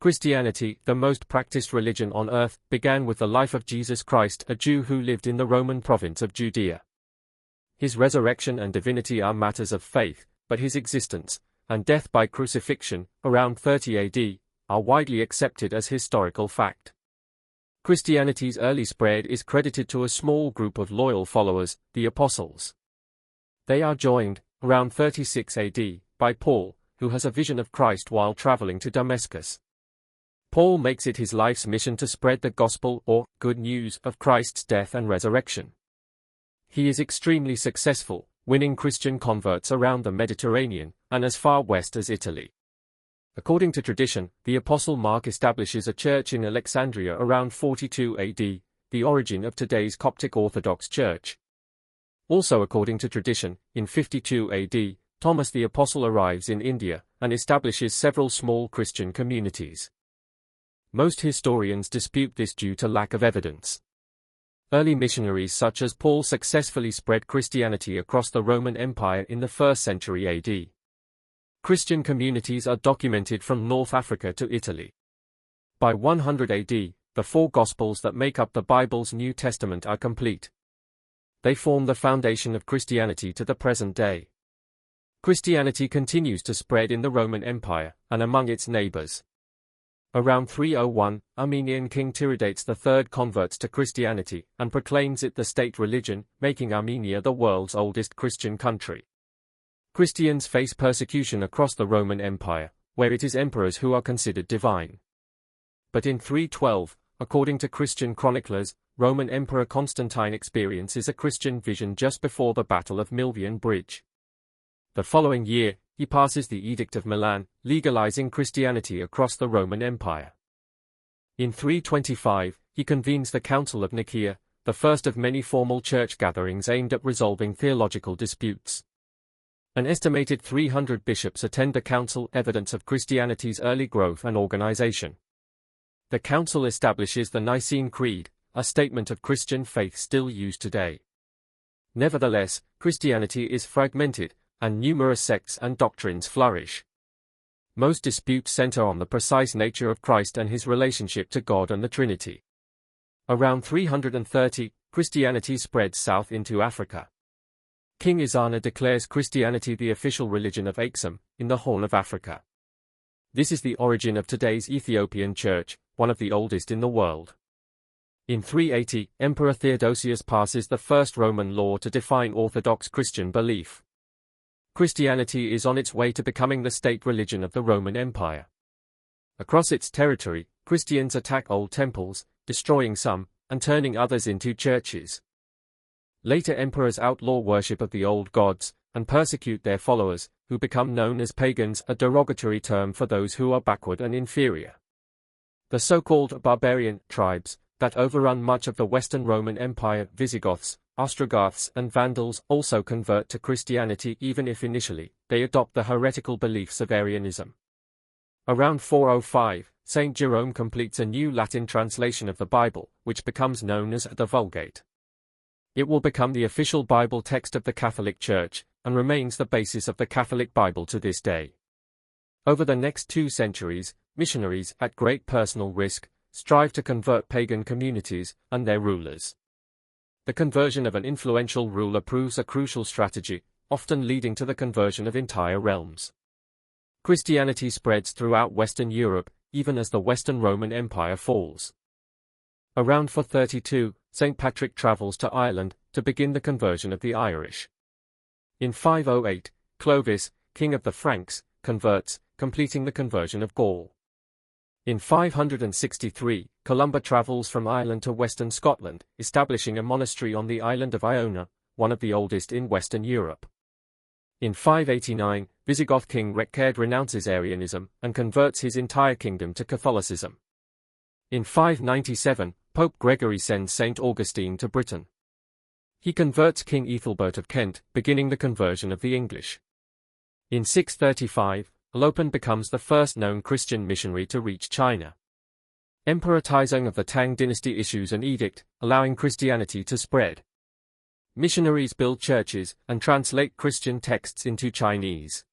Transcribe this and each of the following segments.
Christianity, the most practiced religion on earth, began with the life of Jesus Christ, a Jew who lived in the Roman province of Judea. His resurrection and divinity are matters of faith, but his existence, and death by crucifixion, around 30 AD, are widely accepted as historical fact. Christianity's early spread is credited to a small group of loyal followers, the Apostles. They are joined, around 36 AD, by Paul, who has a vision of Christ while traveling to Damascus. Paul makes it his life's mission to spread the gospel, or good news, of Christ's death and resurrection. He is extremely successful, winning Christian converts around the Mediterranean, and as far west as Italy. According to tradition, the Apostle Mark establishes a church in Alexandria around 42 AD, the origin of today's Coptic Orthodox Church. Also according to tradition, in 52 AD, Thomas the Apostle arrives in India, and establishes several small Christian communities. Most historians dispute this due to lack of evidence. Early missionaries such as Paul successfully spread Christianity across the Roman Empire in the 1st century AD. Christian communities are documented from North Africa to Italy. By 100 AD, the 4 Gospels that make up the Bible's New Testament are complete. They form the foundation of Christianity to the present day. Christianity continues to spread in the Roman Empire, and among its neighbors. Around 301, Armenian King Tiridates III converts to Christianity, and proclaims it the state religion, making Armenia the world's oldest Christian country. Christians face persecution across the Roman Empire, where it is emperors who are considered divine. But in 312, according to Christian chroniclers, Roman Emperor Constantine experiences a Christian vision just before the Battle of Milvian Bridge. The following year, he passes the Edict of Milan, legalizing Christianity across the Roman Empire. In 325, he convenes the Council of Nicaea, the first of many formal church gatherings aimed at resolving theological disputes. An estimated 300 bishops attend the council, evidence of Christianity's early growth and organization. The council establishes the Nicene Creed, a statement of Christian faith still used today. Nevertheless, Christianity is fragmented, and numerous sects and doctrines flourish. Most disputes center on the precise nature of Christ and his relationship to God and the Trinity. Around 330, Christianity spreads south into Africa. King Izana declares Christianity the official religion of Aksum, in the Horn of Africa. This is the origin of today's Ethiopian Church, one of the oldest in the world. In 380, Emperor Theodosius passes the first Roman law to define Orthodox Christian belief. Christianity is on its way to becoming the state religion of the Roman Empire. Across its territory, Christians attack old temples, destroying some, and turning others into churches. Later emperors outlaw worship of the old gods, and persecute their followers, who become known as pagans, a derogatory term for those who are backward and inferior. The so-called barbarian tribes that overrun much of the Western Roman Empire, Visigoths, Ostrogoths, and Vandals, also convert to Christianity, even if initially they adopt the heretical beliefs of Arianism. Around 405, Saint Jerome completes a new Latin translation of the Bible, which becomes known as the Vulgate. It will become the official Bible text of the Catholic Church, and remains the basis of the Catholic Bible to this day. Over the next 2 centuries, missionaries, at great personal risk, strive to convert pagan communities and their rulers. The conversion of an influential ruler proves a crucial strategy, often leading to the conversion of entire realms. Christianity spreads throughout Western Europe, even as the Western Roman Empire falls. Around 432, St. Patrick travels to Ireland to begin the conversion of the Irish. In 508, Clovis, king of the Franks, converts, completing the conversion of Gaul. In 563, Columba travels from Ireland to western Scotland, establishing a monastery on the island of Iona, one of the oldest in Western Europe. In 589, Visigoth king Reccared renounces Arianism and converts his entire kingdom to Catholicism. In 597, Pope Gregory sends St. Augustine to Britain. He converts King Ethelbert of Kent, beginning the conversion of the English. In 635, Alopen becomes the first known Christian missionary to reach China. Emperor Taizong of the Tang dynasty issues an edict, allowing Christianity to spread. Missionaries build churches and translate Christian texts into Chinese.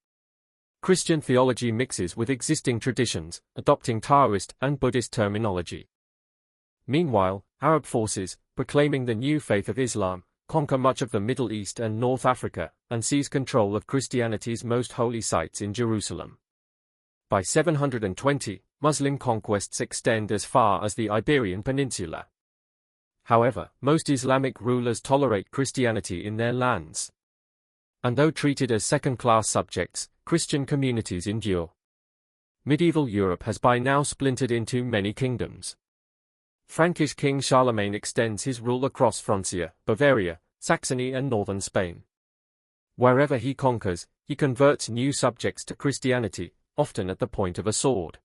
Christian theology mixes with existing traditions, adopting Taoist and Buddhist terminology. Meanwhile, Arab forces, proclaiming the new faith of Islam, conquer much of the Middle East and North Africa, and seize control of Christianity's most holy sites in Jerusalem. By 720, Muslim conquests extend as far as the Iberian Peninsula. However, most Islamic rulers tolerate Christianity in their lands. And though treated as second-class subjects, Christian communities endure. Medieval Europe has by now splintered into many kingdoms. Frankish King Charlemagne extends his rule across Francia, Bavaria, Saxony and northern Spain. Wherever he conquers, he converts new subjects to Christianity, often at the point of a sword.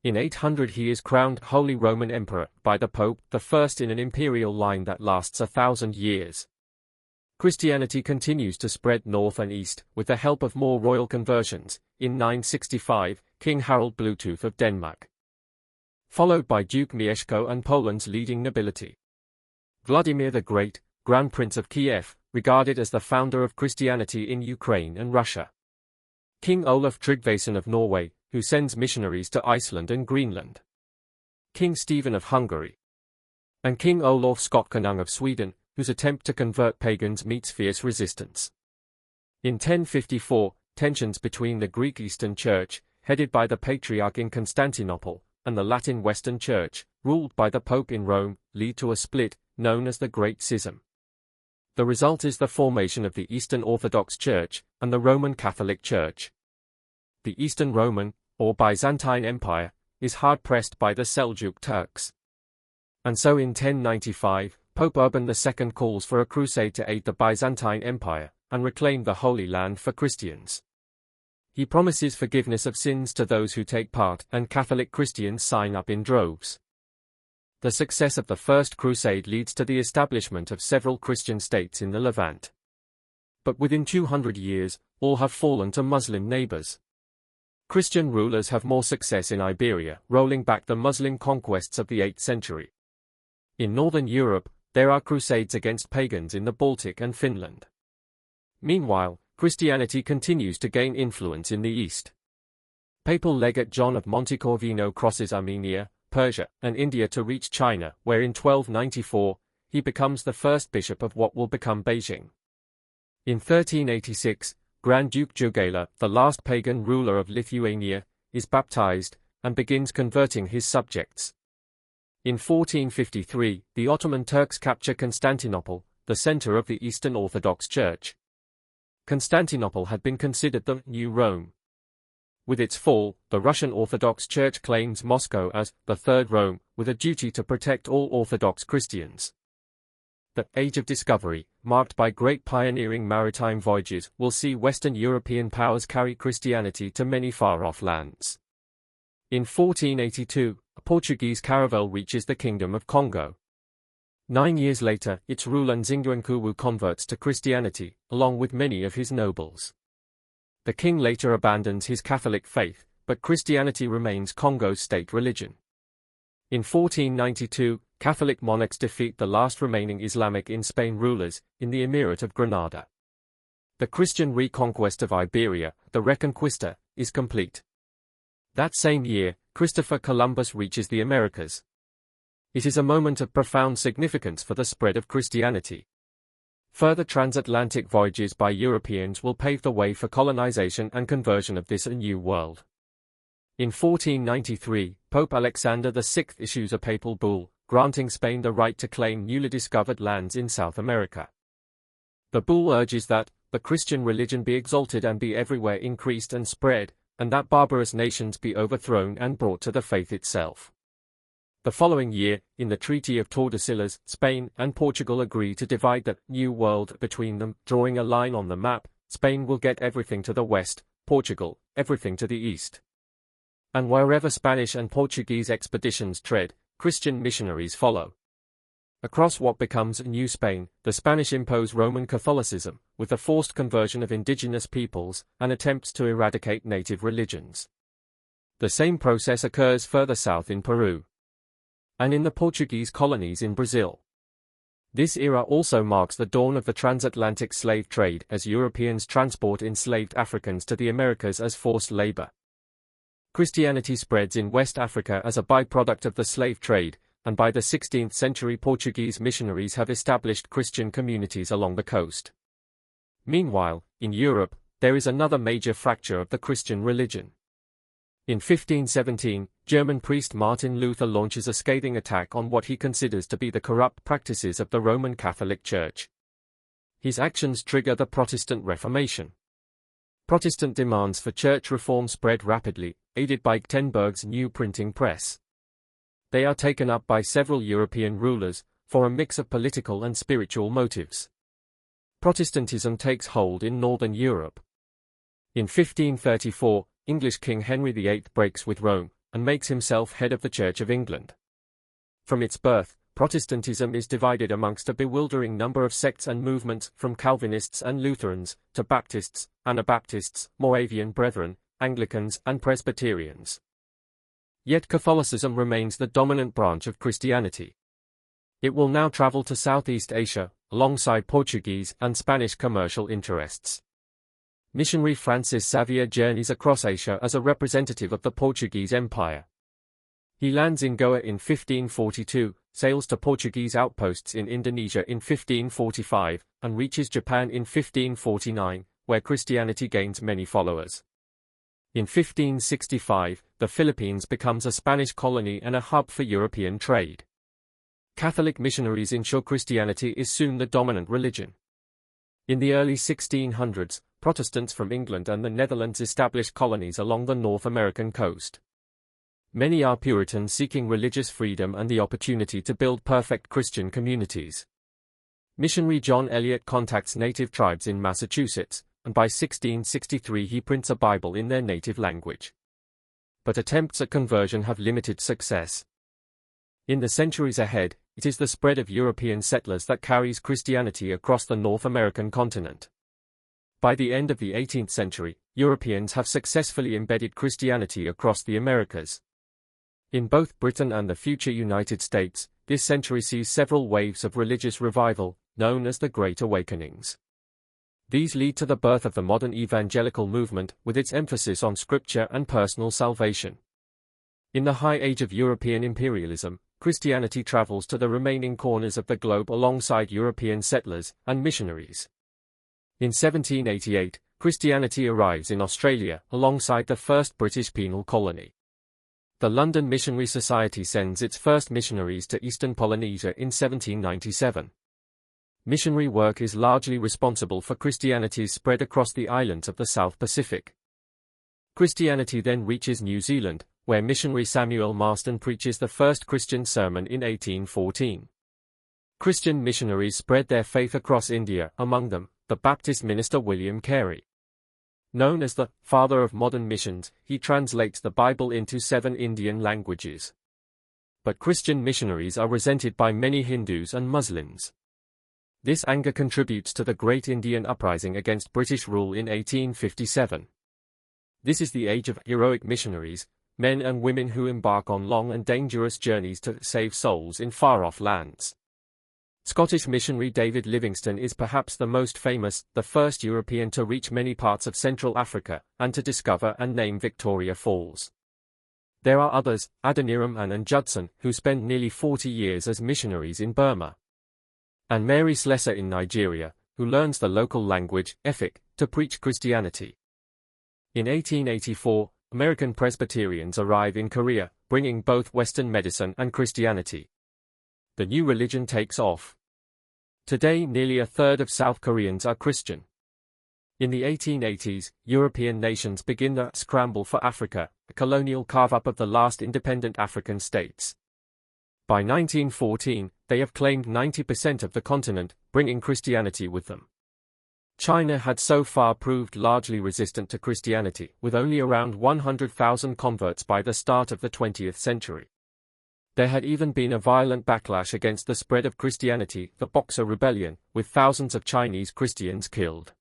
In 800 he is crowned Holy Roman Emperor by the Pope, the first in an imperial line that lasts 1,000 years. Christianity continues to spread north and east, with the help of more royal conversions, in 965, King Harald Bluetooth of Denmark, followed by Duke Mieszko and Poland's leading nobility. Vladimir the Great, Grand Prince of Kiev, regarded as the founder of Christianity in Ukraine and Russia. King Olaf Tryggvason of Norway, who sends missionaries to Iceland and Greenland. King Stephen of Hungary. And King Olof Skotkonung of Sweden, whose attempt to convert pagans meets fierce resistance. In 1054, tensions between the Greek Eastern Church, headed by the Patriarch in Constantinople, and the Latin Western Church, ruled by the Pope in Rome, lead to a split, known as the Great Schism. The result is the formation of the Eastern Orthodox Church, and the Roman Catholic Church. The Eastern Roman, or Byzantine Empire, is hard-pressed by the Seljuk Turks. And so in 1095, Pope Urban II calls for a crusade to aid the Byzantine Empire, and reclaim the Holy Land for Christians. He promises forgiveness of sins to those who take part, and Catholic Christians sign up in droves. The success of the First Crusade leads to the establishment of several Christian states in the Levant. But within 200 years, all have fallen to Muslim neighbors. Christian rulers have more success in Iberia, rolling back the Muslim conquests of the 8th century. In northern Europe, there are crusades against pagans in the Baltic and Finland. Meanwhile, Christianity continues to gain influence in the East. Papal legate John of Montecorvino crosses Armenia, Persia, and India to reach China, where in 1294, he becomes the first bishop of what will become Beijing. In 1386, Grand Duke Jogaila, the last pagan ruler of Lithuania, is baptized, and begins converting his subjects. In 1453, the Ottoman Turks capture Constantinople, the center of the Eastern Orthodox Church. Constantinople had been considered the New Rome. With its fall, the Russian Orthodox Church claims Moscow as the Third Rome, with a duty to protect all Orthodox Christians. The Age of Discovery, marked by great pioneering maritime voyages, will see Western European powers carry Christianity to many far-off lands. In 1482, a Portuguese caravel reaches the Kingdom of Congo. 9 years later, its ruler Nzinguankuwu converts to Christianity, along with many of his nobles. The king later abandons his Catholic faith, but Christianity remains Congo's state religion. In 1492, Catholic monarchs defeat the last remaining Islamic in Spain rulers, in the Emirate of Granada. The Christian reconquest of Iberia, the Reconquista, is complete. That same year, Christopher Columbus reaches the Americas. It is a moment of profound significance for the spread of Christianity. Further transatlantic voyages by Europeans will pave the way for colonization and conversion of this new world. In 1493, Pope Alexander VI issues a papal bull, granting Spain the right to claim newly discovered lands in South America. The bull urges that the Christian religion be exalted and be everywhere increased and spread, and that barbarous nations be overthrown and brought to the faith itself. The following year, in the Treaty of Tordesillas, Spain and Portugal agree to divide the New World between them, drawing a line on the map. Spain will get everything to the west, Portugal, everything to the east. And wherever Spanish and Portuguese expeditions tread, Christian missionaries follow. Across what becomes New Spain, the Spanish impose Roman Catholicism, with the forced conversion of indigenous peoples, and attempts to eradicate native religions. The same process occurs further south in Peru, and in the Portuguese colonies in Brazil. This era also marks the dawn of the transatlantic slave trade as Europeans transport enslaved Africans to the Americas as forced labor. Christianity spreads in West Africa as a byproduct of the slave trade, and by the 16th century Portuguese missionaries have established Christian communities along the coast. Meanwhile, in Europe, there is another major fracture of the Christian religion. In 1517, German priest Martin Luther launches a scathing attack on what he considers to be the corrupt practices of the Roman Catholic Church. His actions trigger the Protestant Reformation. Protestant demands for church reform spread rapidly, aided by Gutenberg's new printing press. They are taken up by several European rulers, for a mix of political and spiritual motives. Protestantism takes hold in northern Europe. In 1534, English King Henry VIII breaks with Rome, and makes himself head of the Church of England. From its birth, Protestantism is divided amongst a bewildering number of sects and movements, from Calvinists and Lutherans, to Baptists, Anabaptists, Moravian Brethren, Anglicans, and Presbyterians. Yet Catholicism remains the dominant branch of Christianity. It will now travel to Southeast Asia, alongside Portuguese and Spanish commercial interests. Missionary Francis Xavier journeys across Asia as a representative of the Portuguese Empire. He lands in Goa in 1542, sails to Portuguese outposts in Indonesia in 1545, and reaches Japan in 1549, where Christianity gains many followers. In 1565, the Philippines becomes a Spanish colony and a hub for European trade. Catholic missionaries ensure Christianity is soon the dominant religion. In the early 1600s, Protestants from England and the Netherlands established colonies along the North American coast. Many are Puritans seeking religious freedom and the opportunity to build perfect Christian communities. Missionary John Eliot contacts native tribes in Massachusetts, and by 1663 he prints a Bible in their native language. But attempts at conversion have limited success. In the centuries ahead, it is the spread of European settlers that carries Christianity across the North American continent. By the end of the 18th century, Europeans have successfully embedded Christianity across the Americas. In both Britain and the future United States, this century sees several waves of religious revival, known as the Great Awakenings. These lead to the birth of the modern evangelical movement, with its emphasis on scripture and personal salvation. In the high age of European imperialism, Christianity travels to the remaining corners of the globe alongside European settlers and missionaries. In 1788, Christianity arrives in Australia, alongside the first British penal colony. The London Missionary Society sends its first missionaries to eastern Polynesia in 1797. Missionary work is largely responsible for Christianity's spread across the islands of the South Pacific. Christianity then reaches New Zealand, where missionary Samuel Marston preaches the first Christian sermon in 1814. Christian missionaries spread their faith across India, among them, the Baptist minister William Carey. Known as the father of modern missions, he translates the Bible into 7 Indian languages. But Christian missionaries are resented by many Hindus and Muslims. This anger contributes to the Great Indian Uprising against British rule in 1857. This is the age of heroic missionaries, men and women who embark on long and dangerous journeys to save souls in far-off lands. Scottish missionary David Livingstone is perhaps the most famous, the first European to reach many parts of Central Africa, and to discover and name Victoria Falls. There are others, Adoniram and Judson, who spent nearly 40 years as missionaries in Burma. And Mary Slessor in Nigeria, who learns the local language, Efik, to preach Christianity. In 1884, American Presbyterians arrive in Korea, bringing both Western medicine and Christianity. The new religion takes off. Today, nearly a third of South Koreans are Christian. In the 1880s, European nations begin the scramble for Africa, a colonial carve-up of the last independent African states. By 1914, they have claimed 90% of the continent, bringing Christianity with them. China had so far proved largely resistant to Christianity, with only around 100,000 converts by the start of the 20th century. There had even been a violent backlash against the spread of Christianity, the Boxer Rebellion, with thousands of Chinese Christians killed.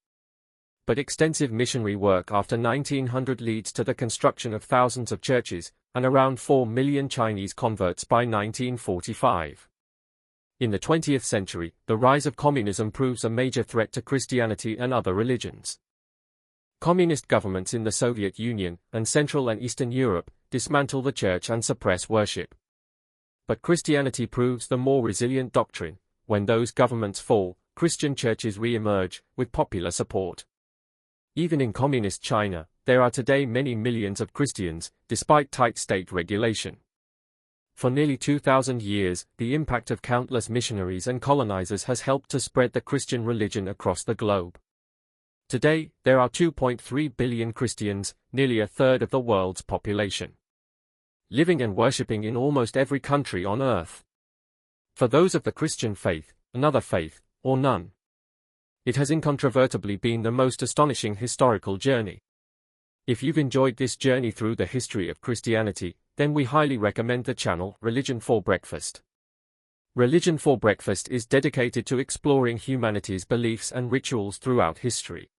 But extensive missionary work after 1900 leads to the construction of thousands of churches, and around 4 million Chinese converts by 1945. In the 20th century, the rise of communism proves a major threat to Christianity and other religions. Communist governments in the Soviet Union and Central and Eastern Europe dismantle the church and suppress worship. But Christianity proves the more resilient doctrine. When those governments fall, Christian churches re-emerge with popular support. Even in communist China, there are today many millions of Christians, despite tight state regulation. For nearly 2,000 years, the impact of countless missionaries and colonizers has helped to spread the Christian religion across the globe. Today, there are 2.3 billion Christians, nearly a third of the world's population, living and worshipping in almost every country on earth. For those of the Christian faith, another faith, or none, it has incontrovertibly been the most astonishing historical journey. If you've enjoyed this journey through the history of Christianity, then we highly recommend the channel Religion for Breakfast. Religion for Breakfast is dedicated to exploring humanity's beliefs and rituals throughout history.